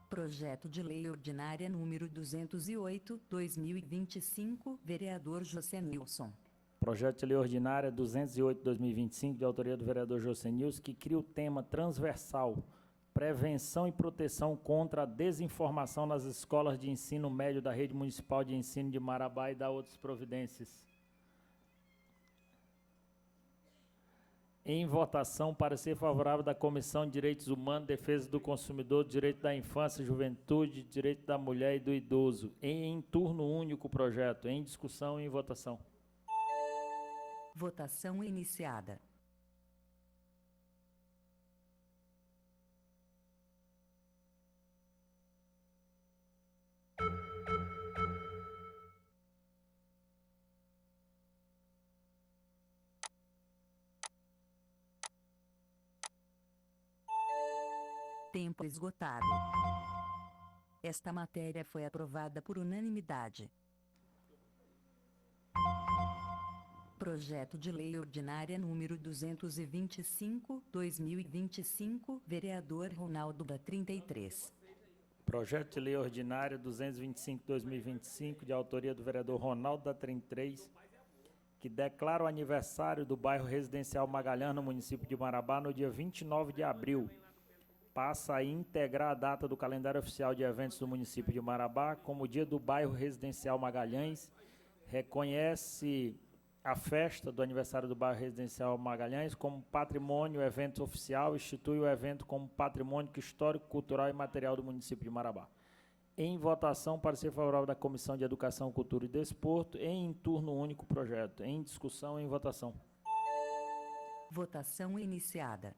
Projeto de Lei Ordinária número 208/2025, vereador José Nilson. Projeto de Lei Ordinária 208/2025, de autoria do vereador José Nilson, que cria o tema transversal: prevenção e proteção contra a desinformação nas escolas de ensino médio da Rede Municipal de Ensino de Marabá e da outras providências. Em votação, parecer favorável da Comissão de Direitos Humanos, Defesa do Consumidor, Direito da Infância, Juventude, Direito da Mulher e do Idoso. Em turno único o projeto. Em discussão e em votação. Votação iniciada. Tempo esgotado. Esta matéria foi aprovada por unanimidade. Projeto de Lei Ordinária número 225/2025, vereador Ronaldo da 33. Projeto de Lei Ordinária 225/2025, de autoria do vereador Ronaldo da 33, que declara o aniversário do bairro Residencial Magalhães, no município de Marabá, no dia 29 de abril. Passa a integrar a data do calendário oficial de eventos do município de Marabá como o dia do bairro Residencial Magalhães, reconhece a festa do aniversário do bairro Residencial Magalhães como patrimônio, evento oficial, institui o evento como patrimônio histórico, cultural e material do município de Marabá. Em votação, parecer favorável da Comissão de Educação, Cultura e Desporto, em turno único o projeto. Em discussão, em votação. Votação iniciada.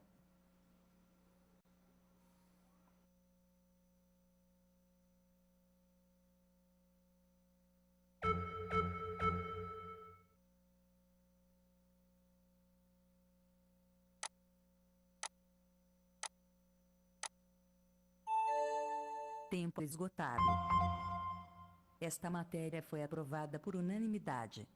Tempo esgotado. Esta matéria foi aprovada por unanimidade.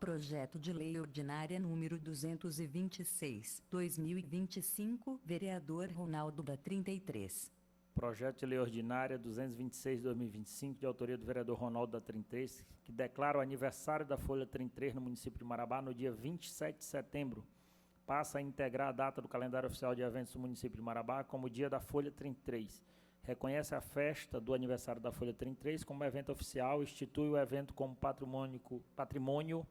Projeto de Lei Ordinária número 226/2025, vereador Ronaldo da 33. Projeto de Lei Ordinária 226/2025, de autoria do vereador Ronaldo da 33, que declara o aniversário da Folha 33 no município de Marabá no dia 27 de setembro. Passa a integrar a data do calendário oficial de eventos do município de Marabá como o dia da Folha 33. Reconhece a festa do aniversário da Folha 33 como evento oficial, institui o evento como patrimônio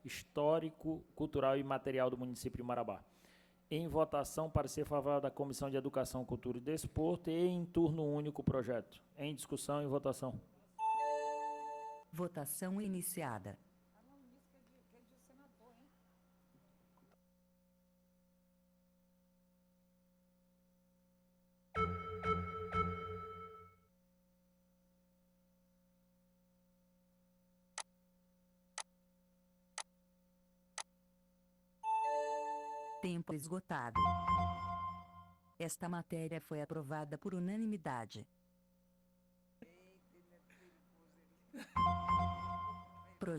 histórico, cultural e material do município de Marabá. Em votação, parecer favorável da Comissão de Educação, Cultura e Desporto, e em turno único o projeto. Em discussão e votação. Votação iniciada. Tempo esgotado. Esta matéria foi aprovada por unanimidade.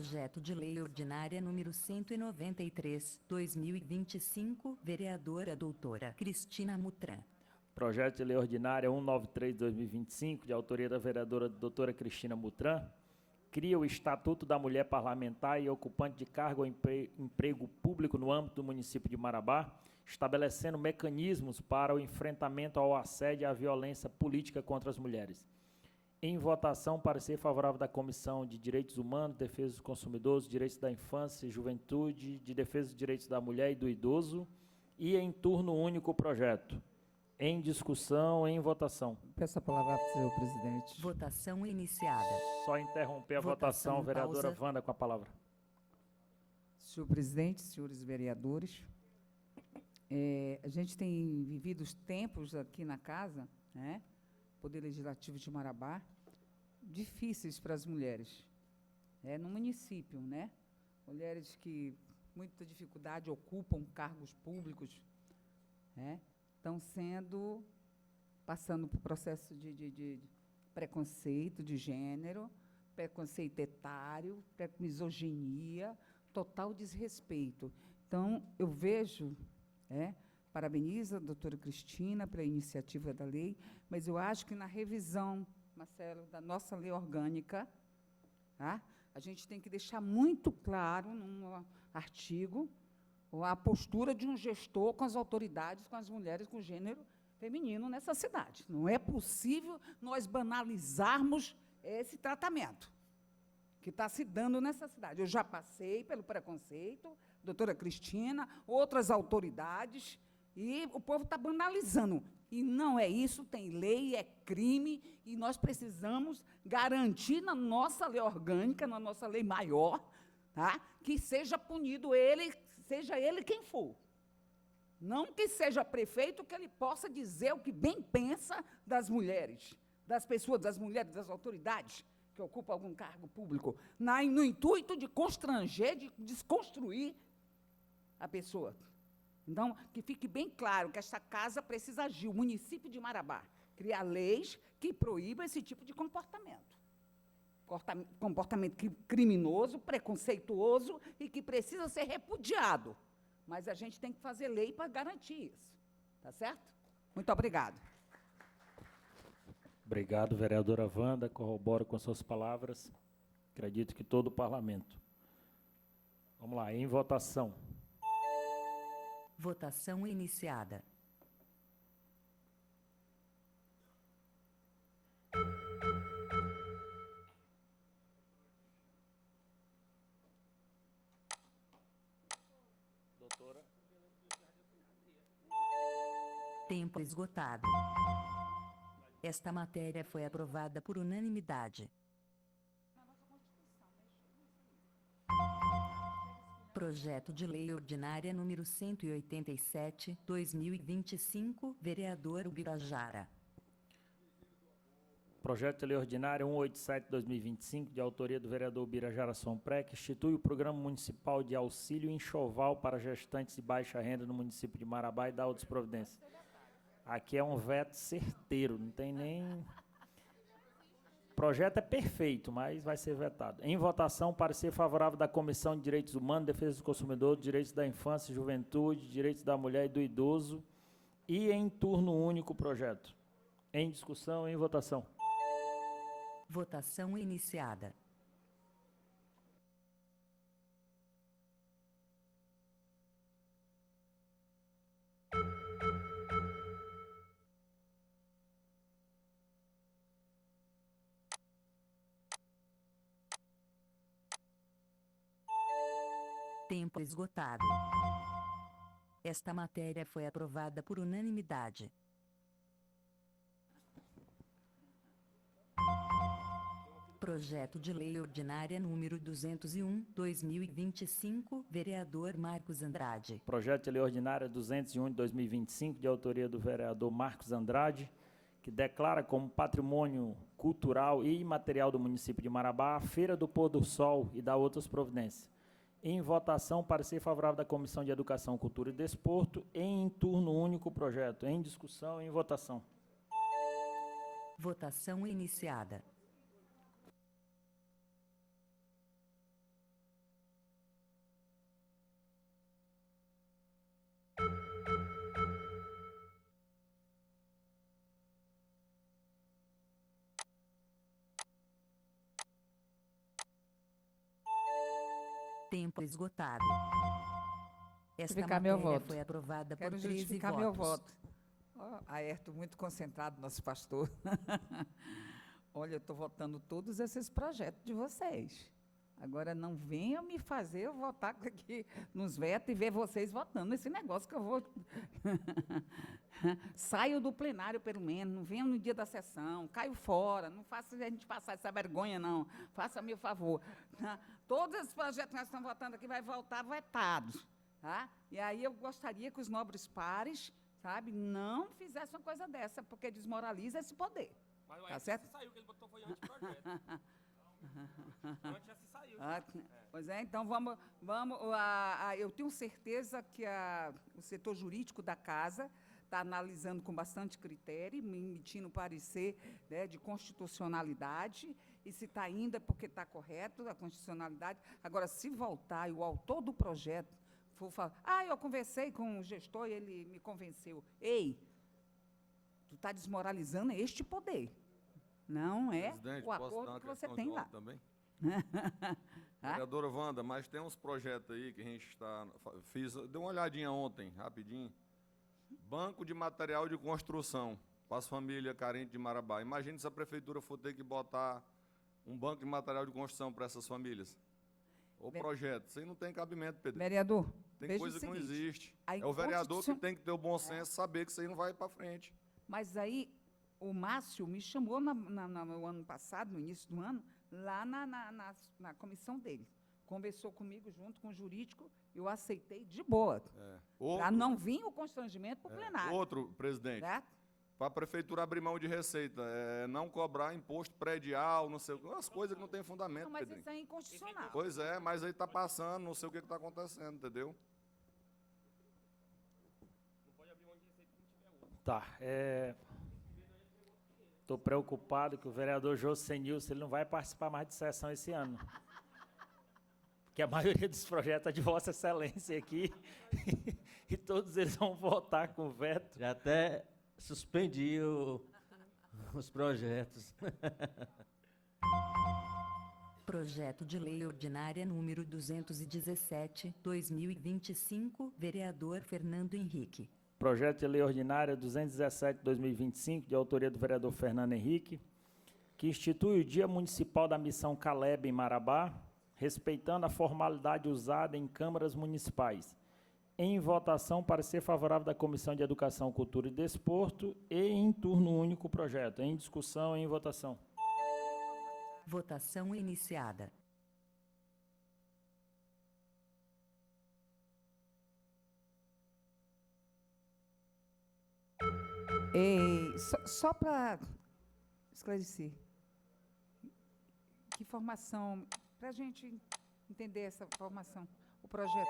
Projeto de Lei Ordinária número 193, 2025, vereadora doutora Cristina Mutran. Projeto de Lei Ordinária 193/2025, de autoria da vereadora doutora Cristina Mutran, cria o Estatuto da Mulher Parlamentar e ocupante de cargo ou emprego público no âmbito do município de Marabá, estabelecendo mecanismos para o enfrentamento ao assédio e à violência política contra as mulheres. Em votação, parecer favorável da Comissão de Direitos Humanos, Defesa dos Consumidores, Direitos da Infância e Juventude, de Defesa dos Direitos da Mulher e do Idoso, e em turno único o projeto. Em discussão, em votação. Peço a palavra, senhor presidente. Votação iniciada. Só interromper a votação, vereadora pausa. Wanda, com a palavra. Senhor presidente, senhores vereadores, a gente tem vivido os tempos aqui na casa, né, Poder Legislativo de Marabá, difíceis para as mulheres, no município, né? Mulheres que, muita dificuldade, ocupam cargos públicos, estão passando por processo de preconceito de gênero, preconceito etário, misoginia, total desrespeito. Então, eu vejo, parabenizo a doutora Cristina pela iniciativa da lei, mas eu acho que na revisão, Marcelo, da nossa lei orgânica, a gente tem que deixar muito claro, num artigo, a postura de um gestor com as autoridades, com as mulheres com gênero feminino nessa cidade. Não é possível nós banalizarmos esse tratamento que está se dando nessa cidade. Eu já passei pelo preconceito, doutora Cristina, outras autoridades, e o povo está banalizando. E não é isso, tem lei, é crime, e nós precisamos garantir na nossa lei orgânica, na nossa lei maior, que seja punido ele, seja ele quem for. Não que seja prefeito, que ele possa dizer o que bem pensa das mulheres, das pessoas, das mulheres, das autoridades que ocupam algum cargo público, no intuito de constranger, de desconstruir a pessoa. Então, que fique bem claro que esta casa precisa agir, o município de Marabá, criar leis que proíbam esse tipo de comportamento. Comportamento criminoso, preconceituoso e que precisa ser repudiado. Mas a gente tem que fazer lei para garantir isso. Tá certo? Muito obrigada. Obrigado, vereadora Wanda. Corroboro com suas palavras. Acredito que todo o parlamento. Vamos lá, em votação. Votação iniciada. Doutora. Tempo esgotado. Esta matéria foi aprovada por unanimidade. Projeto de Lei Ordinária número 187, 2025, vereador Ubirajara. Projeto de Lei Ordinária 187/2025, de autoria do vereador Ubirajara Sompré, que institui o Programa Municipal de Auxílio Enxoval para gestantes de baixa renda no município de Marabá e dá outras providências. Aqui é um veto certeiro, não tem nem... O projeto é perfeito, mas vai ser vetado. Em votação, parecer favorável da Comissão de Direitos Humanos, Defesa do Consumidor, Direitos da Infância e Juventude, Direitos da Mulher e do Idoso, e em turno único o projeto. Em discussão, em votação. Votação iniciada. Tempo esgotado. Esta matéria foi aprovada por unanimidade. Projeto de Lei Ordinária número 201, 2025, vereador Marcos Andrade. Projeto de Lei Ordinária 201 de 2025, de autoria do vereador Marcos Andrade, que declara como patrimônio cultural e imaterial do município de Marabá a Feira do Pôr do Sol e dá outras providências. Em votação, parecer favorável da Comissão de Educação, Cultura e Desporto, em turno único o projeto. Em discussão, em votação. Votação iniciada. Tempo esgotado. Esta Justificar meu matéria voto. foi aprovada Quero por 13 justificar votos. meu voto. Ó, Aerto, muito concentrado, nosso pastor. Olha, eu estou votando todos esses projetos de vocês. Agora, não venham me fazer eu votar aqui nos vetos e ver vocês votando nesse negócio que eu vou... Saio do plenário, pelo menos, não venham no dia da sessão, caio fora, não faça a gente passar essa vergonha, não. Faça-me o favor. Todos esses projetos que nós estamos votando aqui vai voltar vetados. Tá? E aí eu gostaria que os nobres pares, sabe, não fizessem uma coisa dessa, porque desmoraliza esse poder. Mas o Tá Aerto certo? se saiu, que ele botou foi anteprojeto. Antes já se saiu. Pois é, então vamos eu tenho certeza que o setor jurídico da casa está analisando com bastante critério, emitindo parecer, né, de constitucionalidade, e se está indo é porque está correto a constitucionalidade. Agora, se voltar e o autor do projeto for falar, eu conversei com o gestor e ele me convenceu. Ei, tu está desmoralizando este poder. Não é Presidente, o posso dar acordo uma que você questão tem de lá. ordem também? Vereadora Wanda, mas tem uns projetos aí que a gente deu uma olhadinha ontem, rapidinho. Banco de material de construção para as famílias carentes de Marabá. Imagine se a prefeitura for ter que botar um banco de material de construção para essas famílias. O projeto, isso aí não tem cabimento, Pedro. Vereador, Tem veja coisa o que não seguinte, existe. a É o vereador que Constituição- tem que ter o bom senso, saber que isso aí não vai para frente. Mas aí o Márcio me chamou no ano passado, no início do ano, lá na comissão dele. Conversou comigo junto com o jurídico, eu aceitei de boa. Para não vir o constrangimento para o plenário. Outro, presidente, Certo? para a prefeitura abrir mão de receita, não cobrar imposto predial, não sei o que, umas coisas que não tem fundamento, Não, mas Pedrinho. isso é inconstitucional. Pois é, mas aí está passando, não sei o que está acontecendo, entendeu? Tá, estou preocupado que o vereador José Nilson, ele não vai participar mais de sessão esse ano. Porque a maioria dos projetos é de Vossa Excelência aqui, e todos eles vão votar com veto. Já até suspendi os projetos. Projeto de Lei Ordinária número 217, 2025, vereador Fernando Henrique. Projeto de Lei Ordinária 217/2025, de autoria do vereador Fernando Henrique, que institui o Dia Municipal da Missão Caleb em Marabá, respeitando a formalidade usada em câmaras municipais. Em votação, parecer favorável da Comissão de Educação, Cultura e Desporto e em turno único o projeto. Em discussão, em votação. Votação iniciada. Só para esclarecer, que formação, para a gente entender essa formação, o projeto.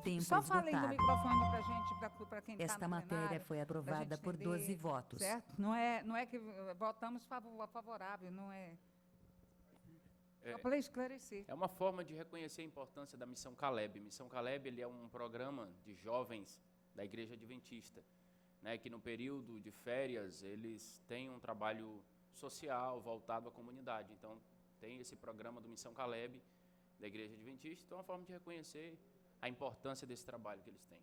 Tempo Só falem do esgotado. microfone para a gente, para quem está Esta no matéria plenário, foi pra aprovada gente por entender, 12 votos. Certo? Não é que votamos favorável, não é... Só para esclarecer. É uma forma de reconhecer a importância da Missão Caleb. Missão Caleb ele é um programa de jovens da Igreja Adventista, né, que no período de férias eles têm um trabalho social voltado à comunidade. Então, tem esse programa do Missão Caleb da Igreja Adventista. Então, é uma forma de reconhecer a importância desse trabalho que eles têm.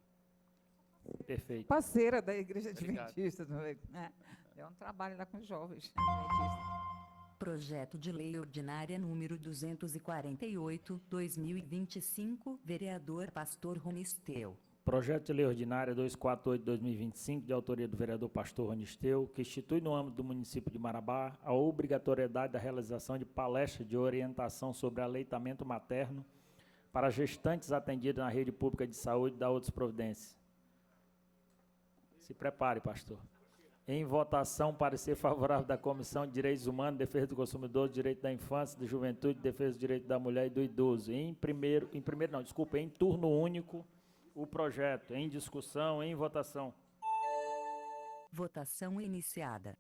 Perfeito. Parceira da Igreja Obrigado. Adventista também. É um trabalho lá com os jovens adventistas. Projeto de Lei Ordinária número 248, 2025, vereador Pastor Ronisteu. Projeto de Lei Ordinária 248/2025, de autoria do vereador Pastor Ronisteu, que institui no âmbito do município de Marabá a obrigatoriedade da realização de palestras de orientação sobre aleitamento materno para gestantes atendidas na rede pública de saúde e da outras providências. Se prepare, pastor. Em votação, parecer favorável da Comissão de Direitos Humanos, Defesa do Consumidor, Direito da Infância, da Juventude, Defesa do Direito da Mulher e do Idoso. Em turno único, o projeto. Em discussão, em votação. Votação iniciada.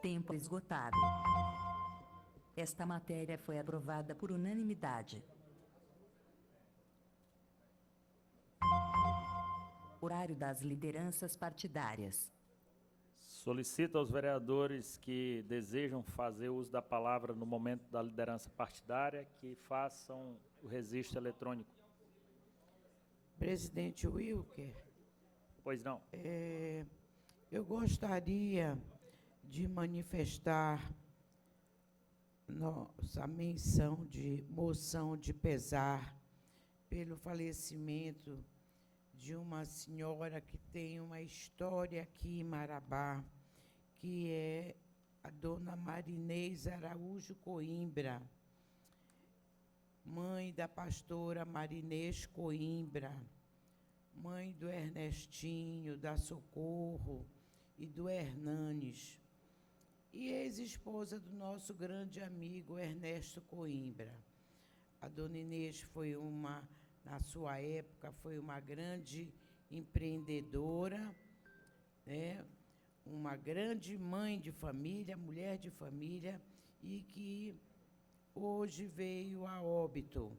Tempo esgotado. Esta matéria foi aprovada por unanimidade. Horário das lideranças partidárias. Solicito aos vereadores que desejam fazer uso da palavra no momento da liderança partidária que façam o registro eletrônico. Presidente Wilker, Pois não. eu gostaria de manifestar nossa moção de pesar pelo falecimento de uma senhora que tem uma história aqui em Marabá, que é a dona Marinês Araújo Coimbra, mãe da pastora Marinês Coimbra, mãe do Ernestinho, da Socorro e do Hernanes, e ex-esposa do nosso grande amigo Ernesto Coimbra. A dona Inês foi na sua época, foi uma grande empreendedora, né? Uma grande mãe de família, mulher de família, e que hoje veio a óbito.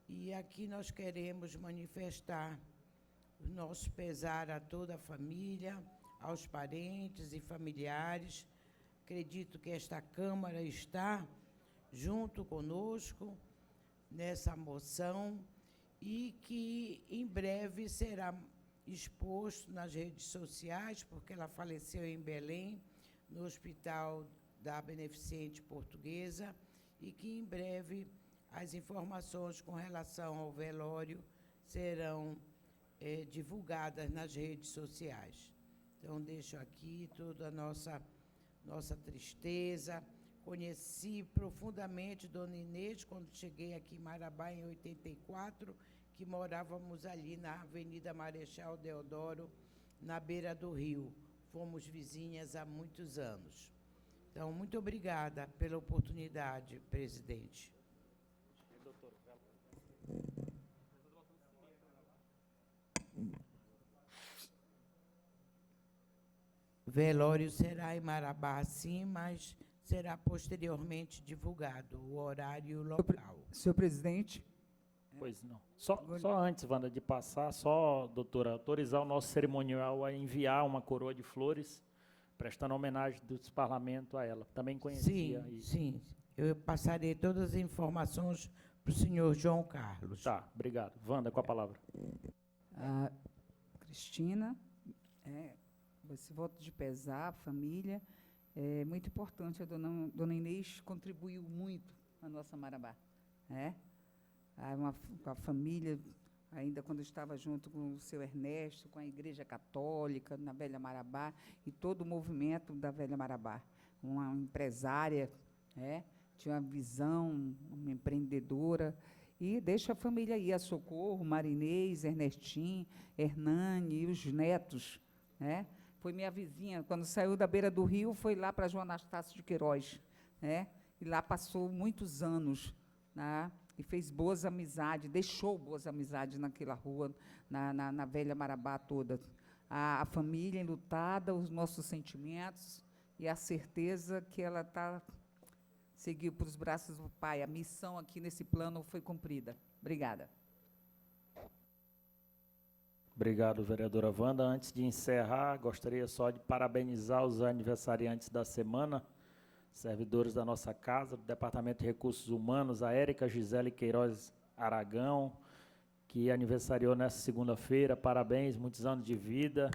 E aqui nós queremos manifestar o nosso pesar a toda a família, aos parentes e familiares. Acredito que esta Câmara está junto conosco nessa moção e que em breve será exposto nas redes sociais, porque ela faleceu em Belém, no Hospital da Beneficente Portuguesa, e que em breve as informações com relação ao velório serão divulgadas nas redes sociais. Então, deixo aqui toda a nossa tristeza. Conheci profundamente Dona Inês quando cheguei aqui em Marabá, em 84, que morávamos ali na Avenida Marechal Deodoro, na beira do rio. Fomos vizinhas há muitos anos. Então, muito obrigada pela oportunidade, presidente. Velório será em Marabá, sim, mas será posteriormente divulgado o horário e o local. Senhor presidente. Pois não. Só antes, Wanda, de passar, doutora, autorizar o nosso cerimonial a enviar uma coroa de flores, prestando homenagem do parlamento a ela. Também conhecia. Sim. Eu passarei todas as informações para o senhor João Carlos. Tá, obrigado. Wanda, com a palavra. Cristina, esse voto de pesar, família, é muito importante. A dona Inês contribuiu muito na nossa Marabá. A família, ainda quando estava junto com o seu Ernesto, com a Igreja Católica, na Velha Marabá, e todo o movimento da Velha Marabá. Uma empresária, tinha uma visão, uma empreendedora, e deixa a família aí, a Socorro, Marinês, Ernestim, Hernani e os netos. Foi minha vizinha, quando saiu da beira do rio, foi lá para João Anastácio de Queiroz. E lá passou muitos anos, e fez boas amizades, deixou boas amizades naquela rua, na Velha Marabá toda. A família enlutada, os nossos sentimentos e a certeza que ela seguiu para os braços do Pai. A missão aqui nesse plano foi cumprida. Obrigada. Obrigado, vereadora Wanda. Antes de encerrar, gostaria só de parabenizar os aniversariantes da semana, servidores da nossa casa, do Departamento de Recursos Humanos, a Érica Gisele Queiroz Aragão, que aniversariou nessa segunda-feira. Parabéns, muitos anos de vida.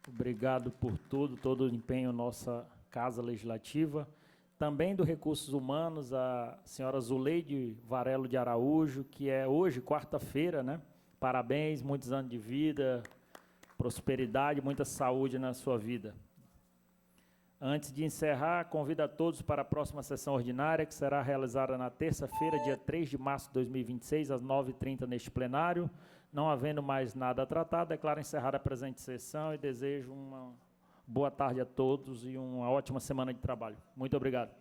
Obrigado por tudo, todo o empenho nossa Casa Legislativa. Também do Recursos Humanos, a senhora Zuleide Varelo de Araújo, que é hoje, quarta-feira, Parabéns, muitos anos de vida, prosperidade, muita saúde na sua vida. Antes de encerrar, convido a todos para a próxima sessão ordinária, que será realizada na terça-feira, dia 3 de março de 2026, às 9h30, neste plenário. Não havendo mais nada a tratar, declaro encerrada a presente sessão e desejo uma boa tarde a todos e uma ótima semana de trabalho. Muito obrigado.